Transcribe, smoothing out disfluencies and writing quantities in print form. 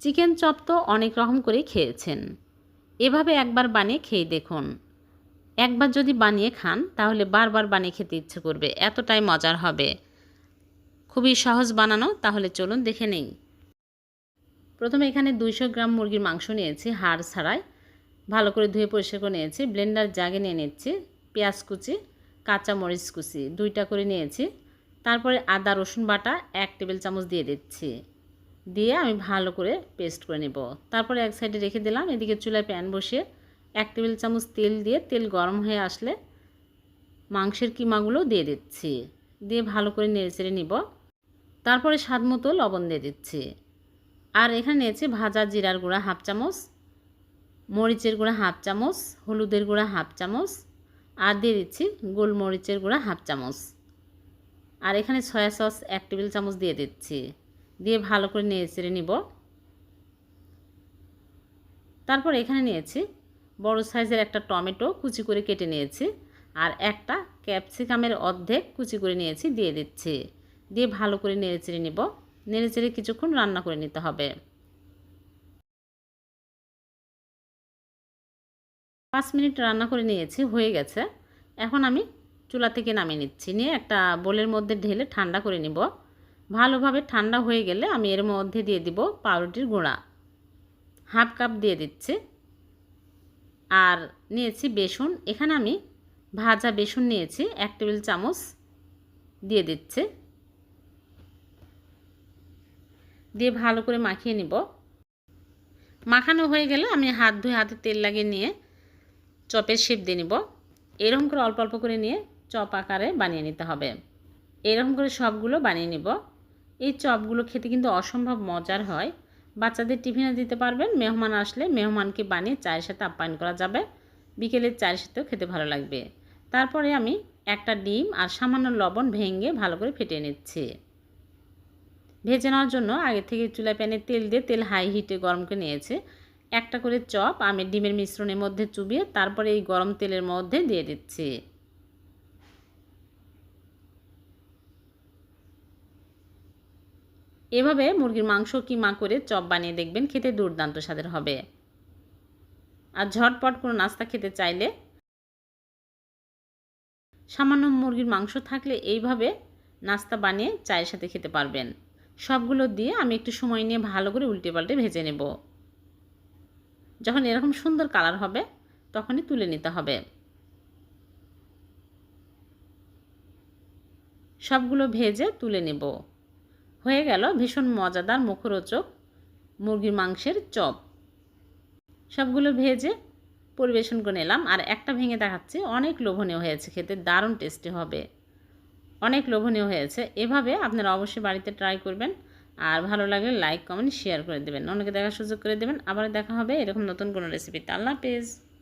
Chicken chop তো অনেক রকম করেই খেয়েছেন, এভাবে একবার বানিয়ে খেয়ে দেখুন। একবার যদি বানিয়ে খান তাহলে বারবার বানিয়ে খেতে ইচ্ছে করবে, এতটাই মজার হবে। খুবই সহজ বানানো, তাহলে চলুন দেখে নেই। প্রথমে এখানে 200 গ্রাম মুরগির মাংস নিয়েছি, হাড় ছাড়াই ভালো করে ধুয়ে পরিষ্কার করে নিয়েছি। ব্লেন্ডার জাগে নিয়ে নিচ্ছি পেঁয়াজ কুচি, কাঁচা মরিচ কুচি 2টা করে নিয়েছি। তারপরে আদা রসুন বাটা 1 টেবিল চামচ দিয়ে দিচ্ছি, দিয়ে আমি ভালো করে পেস্ট করে নেব। তারপরে এক সাইডে রেখে দিলাম। এদিকে চুলায় প্যান বসিয়ে 1 টেবিল চামচ তেল দিয়ে, তেল গরম হয়ে আসলে মাংসের কিমাগুলো দিয়ে দিচ্ছি, দিয়ে ভালো করে নেড়েচেড়ে নিব। তারপরে স্বাদ মতো লবণ দিয়ে দিচ্ছি। আর এখানে নিয়েছি ভাজা জিরার গুঁড়া 1/2 চামচ, মরিচের গুঁড়া 1/2 চামচ, হলুদের গুঁড়া 1/2 চামচ, আর দিয়ে দিচ্ছি গোলমরিচের গুঁড়া 1/2 চামচ। আর এখানে সয়া সস 1 টেবিল চামচ দিয়ে দিচ্ছি, দিয়ে ভালো করে নেড়েচেড়ে নিব। তারপর এখানে নিয়েছি বড় সাইজের একটা টমেটো কুচি করে কেটে নিয়েছি, আর একটা ক্যাপসিকামের অর্ধেক কুচি করে নিয়েছি, দিয়ে দিচ্ছি, দিয়ে ভালো করে নেড়েচেড়ে নিব। নেড়েচেড়ে কিছুক্ষণ রান্না করে নিতে হবে। 5 মিনিট রান্না করে নিয়েছি, হয়ে গেছে। এখন আমি চুলা থেকে নামিয়ে নিচ্ছি, নিয়ে একটা বোলের মধ্যে ঢেলে ঠান্ডা করে নিব। ভালোভাবে ঠান্ডা হয়ে গেলে আমি এর মধ্যে দিয়ে দিব পাউরুটির গুঁড়া 1/2 কাপ দিয়ে দিচ্ছি। আর নিয়েছি বেসন, এখানে আমি ভাজা বেসন নিয়েছি 1 টেবিল চামচ দিয়ে দিচ্ছি, দিয়ে ভালো করে মাখিয়ে নিব। মাখানো হয়ে গেলে আমি হাত ধুয়ে হাতে তেল লাগিয়ে নিয়ে চপের শেপ দিয়ে নিব। এরকম করে অল্প অল্প করে নিয়ে চপ আকারে বানিয়ে নিতে হবে। এরকম করে সবগুলো বানিয়ে নিব। এই চপগুলো খেতে কিন্তু অসম্ভব মজার হয়। বাচ্চাদের টিফিনে দিতে পারবেন, মেহমান আসলে মেহমানকে বানিয়ে চায়ের সাথে আপ্যায়ন করা যাবে। বিকেলের চায়ের সাথেও খেতে ভালো লাগবে। তারপরে আমি একটা ডিম আর সামান্য লবণ ভেঙে ভালো করে ফেটিয়ে নিচ্ছি। ভেজে নেওয়ার জন্য আগে থেকে চুলায় প্যানে তেল দিয়ে, তেল হাই হিটে গরম করে নিয়েছে। একটা করে চপ আমি ডিমের মিশ্রণের মধ্যে চুবিয়ে তারপরে এই গরম তেলের মধ্যে দিয়ে দিচ্ছি। এভাবে মুরগির মাংস কিমা করে চপ বানিয়ে দেখবেন, খেতে দুর্দান্ত স্বাদের হবে। আর ঝটপট কোনো নাস্তা খেতে চাইলে সামান্য মুরগির মাংস থাকলে এইভাবে নাস্তা বানিয়ে চায়ের সাথে খেতে পারবেন। সবগুলো দিয়ে আমি একটু সময় নিয়ে ভালো করে উল্টে পাল্টে ভেজে নেব। যখন এরকম সুন্দর কালার হবে তখনই তুলে নিতে হবে। সবগুলো ভেজে তুলে নেব। হয়ে গেল ভীষণ মজাদার মুখরোচক মুরগির মাংসের চপ। সবগুলো ভেজে পরিবেশন করে নিলাম। আর একটা ভেঙে দেখাচ্ছি, অনেক লোভনীয় হয়েছে, খেতে দারুণ টেস্টি হবে, অনেক লোভনীয় হয়েছে। এভাবে আপনারা অবশ্যই বাড়িতে ট্রাই করবেন। আর ভালো লাগলে লাইক কমেন্ট শেয়ার করে দেবেন, অনেকে দেখার সুযোগ করে দেবেন। আবার দেখা হবে এরকম নতুন কোনো রেসিপিতে। আল্লাহ হাফেজ।